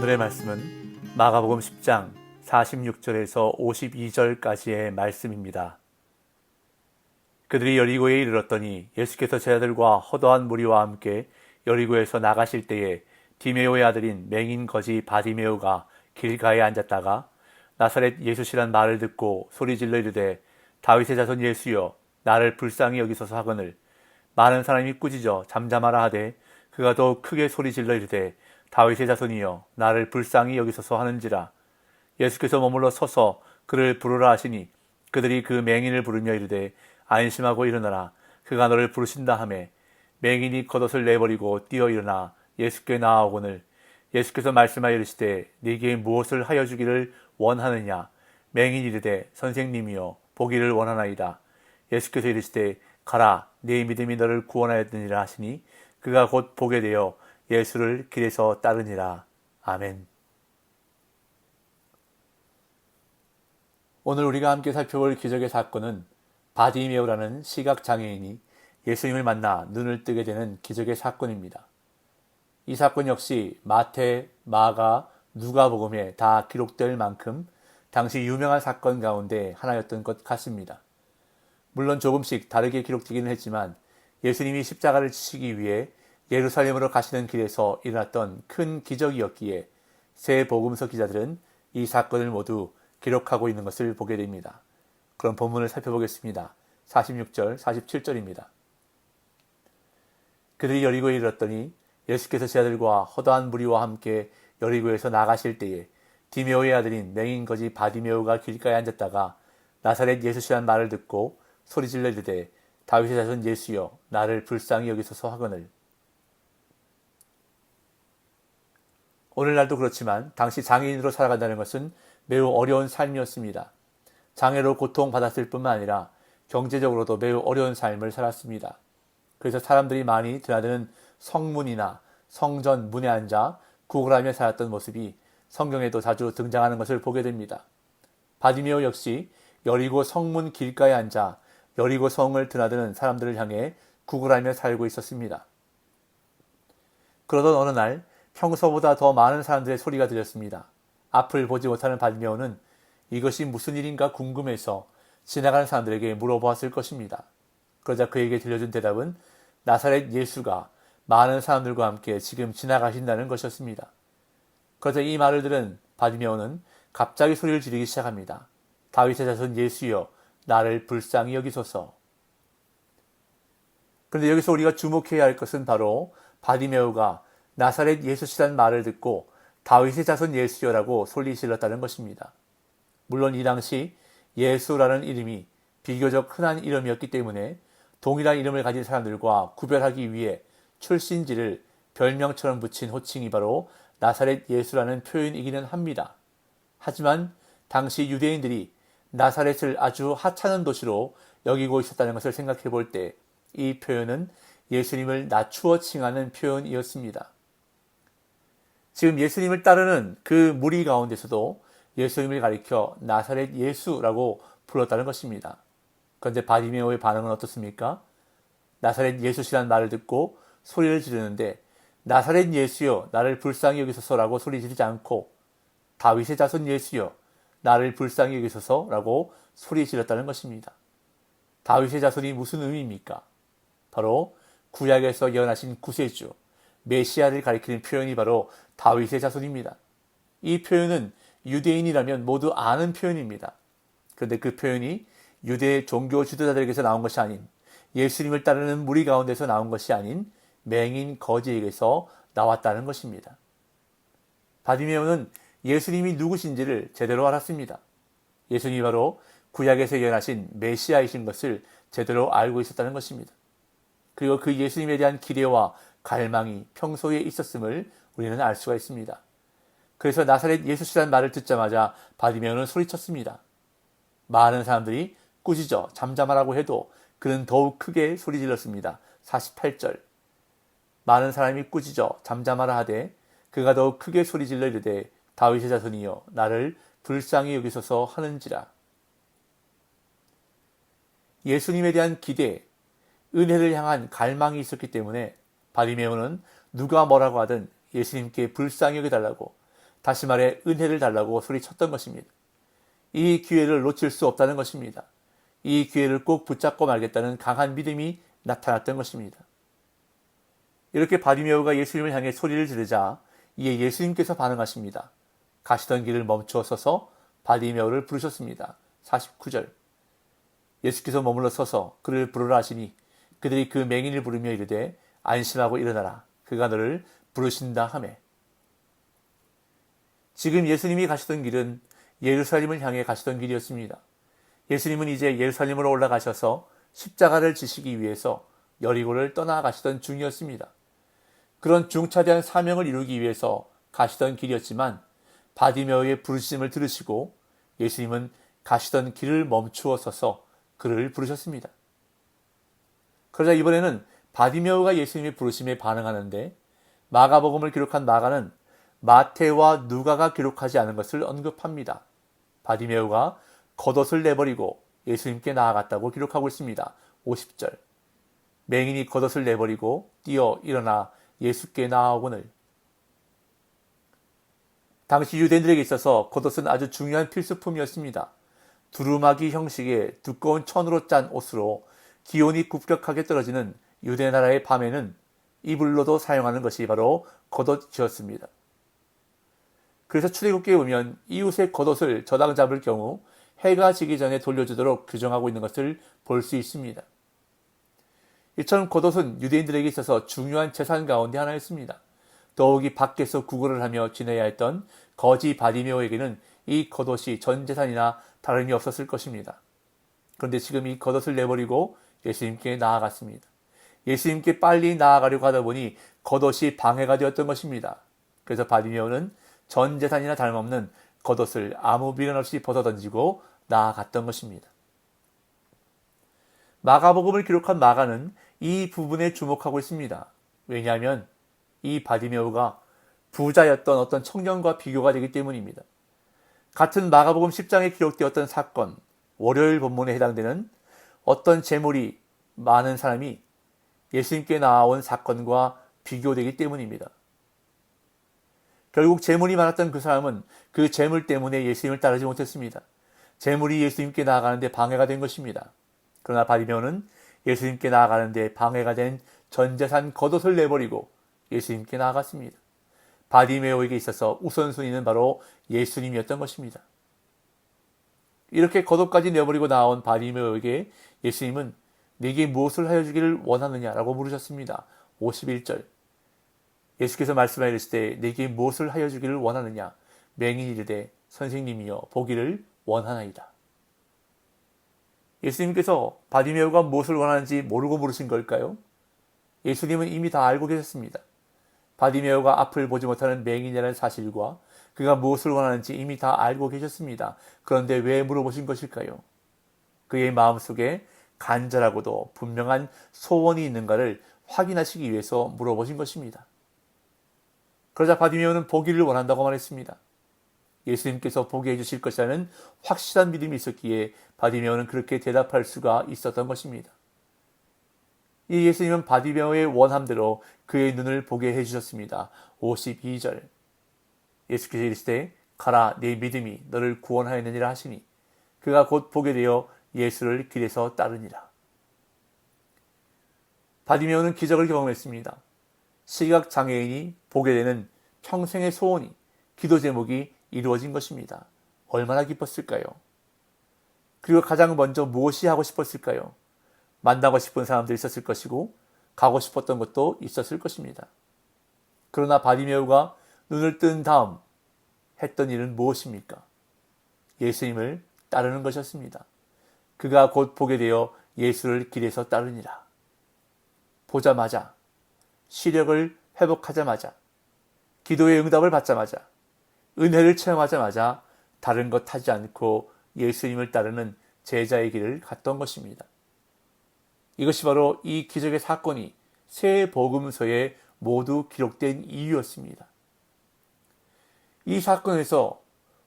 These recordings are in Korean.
오늘의 말씀은 마가복음 10장 46절에서 52절까지의 말씀입니다. 그들이 여리고에 이르렀더니 예수께서 제자들과 허다한 무리와 함께 여리고에서 나가실 때에 디메오의 아들인 맹인 거지 바디메오가 길가에 앉았다가 나사렛 예수시란 말을 듣고 소리질러 이르되 다윗의 자손 예수여 나를 불쌍히 여기소서 하거늘 많은 사람이 꾸짖어 잠잠하라 하되 그가 더욱 크게 소리질러 이르되 다윗의 자손이여 나를 불쌍히 여기소서 하는지라. 예수께서 머물러 서서 그를 부르라 하시니 그들이 그 맹인을 부르며 이르되 안심하고 일어나라 그가 너를 부르신다 하매 맹인이 겉옷을 내버리고 뛰어 일어나 예수께 나아오거늘 예수께서 말씀하여 이르시되 네게 무엇을 하여 주기를 원하느냐. 맹인이 이르되 선생님이여 보기를 원하나이다. 예수께서 이르시되 가라 네 믿음이 너를 구원하였느니라 하시니 그가 곧 보게 되어 예수를 길에서 따르니라. 아멘. 오늘 우리가 함께 살펴볼 기적의 사건은 바디메오라는 시각장애인이 예수님을 만나 눈을 뜨게 되는 기적의 사건입니다. 이 사건 역시 마태, 마가, 누가복음에 다 기록될 만큼 당시 유명한 사건 가운데 하나였던 것 같습니다. 물론 조금씩 다르게 기록되기는 했지만 예수님이 십자가를 지시기 위해 예루살렘으로 가시는 길에서 일어났던 큰 기적이었기에 새 복음서 기자들은 이 사건을 모두 기록하고 있는 것을 보게 됩니다. 그럼 본문을 살펴보겠습니다. 46절, 47절입니다. 그들이 여리고에 이르렀더니 예수께서 제자들과 허다한 무리와 함께 여리고에서 나가실 때에 디메오의 아들인 맹인 거지 바디메오가 길가에 앉았다가 나사렛 예수시란 말을 듣고 소리질러 이르되 다윗의 자손 예수여 나를 불쌍히 여기소서 하거늘. 오늘날도 그렇지만 당시 장애인으로 살아간다는 것은 매우 어려운 삶이었습니다. 장애로 고통받았을 뿐만 아니라 경제적으로도 매우 어려운 삶을 살았습니다. 그래서 사람들이 많이 드나드는 성문이나 성전 문에 앉아 구걸하며 살았던 모습이 성경에도 자주 등장하는 것을 보게 됩니다. 바디메오 역시 여리고 성문 길가에 앉아 여리고 성을 드나드는 사람들을 향해 구걸하며 살고 있었습니다. 그러던 어느 날 평소보다 더 많은 사람들의 소리가 들렸습니다. 앞을 보지 못하는 바디메오는 이것이 무슨 일인가 궁금해서 지나가는 사람들에게 물어보았을 것입니다. 그러자 그에게 들려준 대답은 나사렛 예수가 많은 사람들과 함께 지금 지나가신다는 것이었습니다. 그러자 이 말을 들은 바디메오는 갑자기 소리를 지르기 시작합니다. 다윗의 자손 예수여 나를 불쌍히 여기소서. 그런데 여기서 우리가 주목해야 할 것은 바로 바디메오가 나사렛 예수시란 말을 듣고 다윗의 자손 예수여라고 소리 질렀다는 것입니다. 물론 이 당시 예수라는 이름이 비교적 흔한 이름이었기 때문에 동일한 이름을 가진 사람들과 구별하기 위해 출신지를 별명처럼 붙인 호칭이 바로 나사렛 예수라는 표현이기는 합니다. 하지만 당시 유대인들이 나사렛을 아주 하찮은 도시로 여기고 있었다는 것을 생각해 볼 때 이 표현은 예수님을 낮추어 칭하는 표현이었습니다. 지금 예수님을 따르는 그 무리 가운데서도 예수님을 가리켜 나사렛 예수라고 불렀다는 것입니다. 그런데 바디메오의 반응은 어떻습니까? 나사렛 예수시란 말을 듣고 소리를 지르는데 나사렛 예수여 나를 불쌍히 여기소서라고 소리 지르지 않고 다윗의 자손 예수여 나를 불쌍히 여기소서라고 소리 지렀다는 것입니다. 다윗의 자손이 무슨 의미입니까? 바로 구약에서 예언하신 구세주 메시아를 가리키는 표현이 바로 다윗의 자손입니다. 이 표현은 유대인이라면 모두 아는 표현입니다. 그런데 그 표현이 유대 종교 지도자들에게서 나온 것이 아닌 예수님을 따르는 무리 가운데서 나온 것이 아닌 맹인 거지에게서 나왔다는 것입니다. 바디메오는 예수님이 누구신지를 제대로 알았습니다. 예수님이 바로 구약에서 예언하신 메시아이신 것을 제대로 알고 있었다는 것입니다. 그리고 그 예수님에 대한 기대와 갈망이 평소에 있었음을 우리는 알 수가 있습니다. 그래서 나사렛 예수시라는 말을 듣자마자 바디메오는 소리쳤습니다. 많은 사람들이 꾸짖어 잠잠하라고 해도 그는 더욱 크게 소리 질렀습니다. 48절 많은 사람이 꾸짖어 잠잠하라 하되 그가 더욱 크게 소리 질러 이르되 다윗의 자손이여 나를 불쌍히 여기소서 하는지라. 예수님에 대한 기대, 은혜를 향한 갈망이 있었기 때문에 바디메오는 누가 뭐라고 하든 예수님께 불쌍히 여겨달라고 다시 말해 은혜를 달라고 소리쳤던 것입니다. 이 기회를 놓칠 수 없다는 것입니다. 이 기회를 꼭 붙잡고 말겠다는 강한 믿음이 나타났던 것입니다. 이렇게 바디메오가 예수님을 향해 소리를 지르자 이에 예수님께서 반응하십니다. 가시던 길을 멈추어 서서 바디메오를 부르셨습니다. 49절. 예수께서 머물러 서서 그를 부르라 하시니 그들이 그 맹인을 부르며 이르되 안심하고 일어나라. 그가 너를 부르신다 하매. 지금 예수님이 가시던 길은 예루살렘을 향해 가시던 길이었습니다. 예수님은 이제 예루살렘으로 올라가셔서 십자가를 지시기 위해서 여리고를 떠나가시던 중이었습니다. 그런 중차대한 사명을 이루기 위해서 가시던 길이었지만 바디메오의 부르심을 들으시고 예수님은 가시던 길을 멈추어 서서 그를 부르셨습니다. 그러자 이번에는 바디메오가 예수님의 부르심에 반응하는데 마가복음을 기록한 마가는 마태와 누가가 기록하지 않은 것을 언급합니다. 바디메오가 겉옷을 내버리고 예수님께 나아갔다고 기록하고 있습니다. 50절. 맹인이 겉옷을 내버리고 뛰어 일어나 예수께 나아오거늘. 당시 유대인들에게 있어서 겉옷은 아주 중요한 필수품이었습니다. 두루마기 형식의 두꺼운 천으로 짠 옷으로 기온이 급격하게 떨어지는 유대 나라의 밤에는 이불로도 사용하는 것이 바로 겉옷이었습니다. 그래서 출애굽기에 보면 이웃의 겉옷을 저당 잡을 경우 해가 지기 전에 돌려주도록 규정하고 있는 것을 볼 수 있습니다. 이처럼 겉옷은 유대인들에게 있어서 중요한 재산 가운데 하나였습니다. 더욱이 밖에서 구걸을 하며 지내야 했던 거지 바디메오에게는 이 겉옷이 전 재산이나 다름이 없었을 것입니다. 그런데 지금 이 겉옷을 내버리고 예수님께 나아갔습니다. 예수님께 빨리 나아가려고 하다 보니 겉옷이 방해가 되었던 것입니다. 그래서 바디메오는 전 재산이나 다름없는 겉옷을 아무 미련 없이 벗어던지고 나아갔던 것입니다. 마가복음을 기록한 마가는 이 부분에 주목하고 있습니다. 왜냐하면 이 바디메오가 부자였던 어떤 청년과 비교가 되기 때문입니다. 같은 마가복음 10장에 기록되었던 사건, 월요일 본문에 해당되는 어떤 재물이 많은 사람이 예수님께 나아온 사건과 비교되기 때문입니다. 결국 재물이 많았던 그 사람은 그 재물 때문에 예수님을 따르지 못했습니다. 재물이 예수님께 나아가는데 방해가 된 것입니다. 그러나 바디메오는 예수님께 나아가는데 방해가 된 전재산 겉옷을 내버리고 예수님께 나아갔습니다. 바디메오에게 있어서 우선순위는 바로 예수님이었던 것입니다. 이렇게 겉옷까지 내버리고 나온 바디메오에게 예수님은 네게 무엇을 하여 주기를 원하느냐라고 물으셨습니다. 51절. 예수께서 말씀하여 이르시되 네게 무엇을 하여 주기를 원하느냐. 맹인이 이르되 선생님이여 보기를 원하나이다. 예수님께서 바디메오가 무엇을 원하는지 모르고 물으신 걸까요? 예수님은 이미 다 알고 계셨습니다. 바디메오가 앞을 보지 못하는 맹인이라는 사실과 그가 무엇을 원하는지 이미 다 알고 계셨습니다. 그런데 왜 물어보신 것일까요? 그의 마음속에 간절하고도 분명한 소원이 있는가를 확인하시기 위해서 물어보신 것입니다. 그러자 바디메오는 보기를 원한다고 말했습니다. 예수님께서 보게 해주실 것이라는 확실한 믿음이 있었기에 바디메오는 그렇게 대답할 수가 있었던 것입니다. 이 예수님은 바디메오의 원함대로 그의 눈을 보게 해주셨습니다. 52절. 예수께서 이르시되 가라 네 믿음이 너를 구원하였느니라 하시니 그가 곧 보게 되어 예수를 길에서 따르니라. 바디메오는 기적을 경험했습니다. 시각장애인이 보게 되는 평생의 소원이, 기도 제목이 이루어진 것입니다. 얼마나 기뻤을까요? 그리고 가장 먼저 무엇이 하고 싶었을까요? 만나고 싶은 사람들이 있었을 것이고 가고 싶었던 것도 있었을 것입니다. 그러나 바디메오가 눈을 뜬 다음 했던 일은 무엇입니까? 예수님을 따르는 것이었습니다. 그가 곧 보게 되어 예수를 길에서 따르니라. 보자마자, 시력을 회복하자마자, 기도의 응답을 받자마자, 은혜를 체험하자마자 다른 것 하지 않고 예수님을 따르는 제자의 길을 갔던 것입니다. 이것이 바로 이 기적의 사건이 새 복음서에 모두 기록된 이유였습니다. 이 사건에서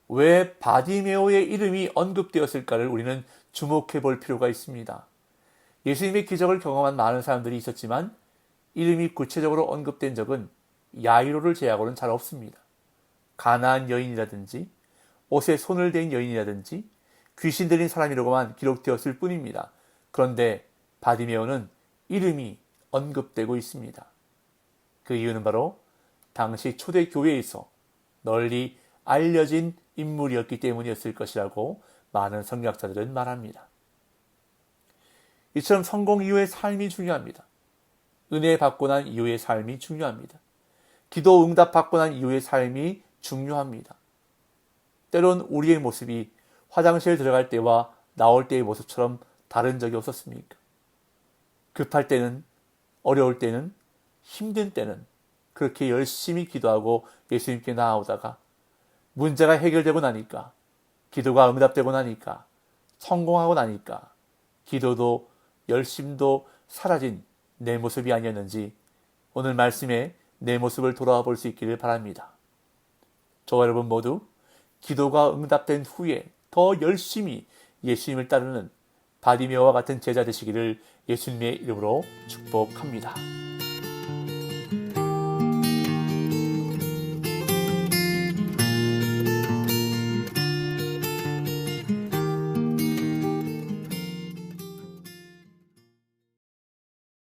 왜 바디메오의 이름이 언급되었을까를 우리는 주목해 볼 필요가 있습니다. 예수님의 기적을 경험한 많은 사람들이 있었지만 이름이 구체적으로 언급된 적은 야이로를 제외하고는 잘 없습니다. 가난한 여인이라든지 옷에 손을 댄 여인이라든지 귀신 들린 사람이라고만 기록되었을 뿐입니다. 그런데 바디메오는 이름이 언급되고 있습니다. 그 이유는 바로 당시 초대 교회에서 널리 알려진 인물이었기 때문이었을 것이라고 많은 성경학자들은 말합니다. 이처럼 성공 이후의 삶이 중요합니다. 은혜 받고 난 이후의 삶이 중요합니다. 기도 응답 받고 난 이후의 삶이 중요합니다. 때론 우리의 모습이 화장실 들어갈 때와 나올 때의 모습처럼 다른 적이 없었습니까? 급할 때는, 어려울 때는, 힘든 때는 그렇게 열심히 기도하고 예수님께 나아오다가 문제가 해결되고 나니까, 기도가 응답되고 나니까, 성공하고 나니까 기도도 열심도 사라진 내 모습이 아니었는지 오늘 말씀에 내 모습을 돌아와 볼 수 있기를 바랍니다. 저와 여러분 모두 기도가 응답된 후에 더 열심히 예수님을 따르는 바디메오와 같은 제자 되시기를 예수님의 이름으로 축복합니다.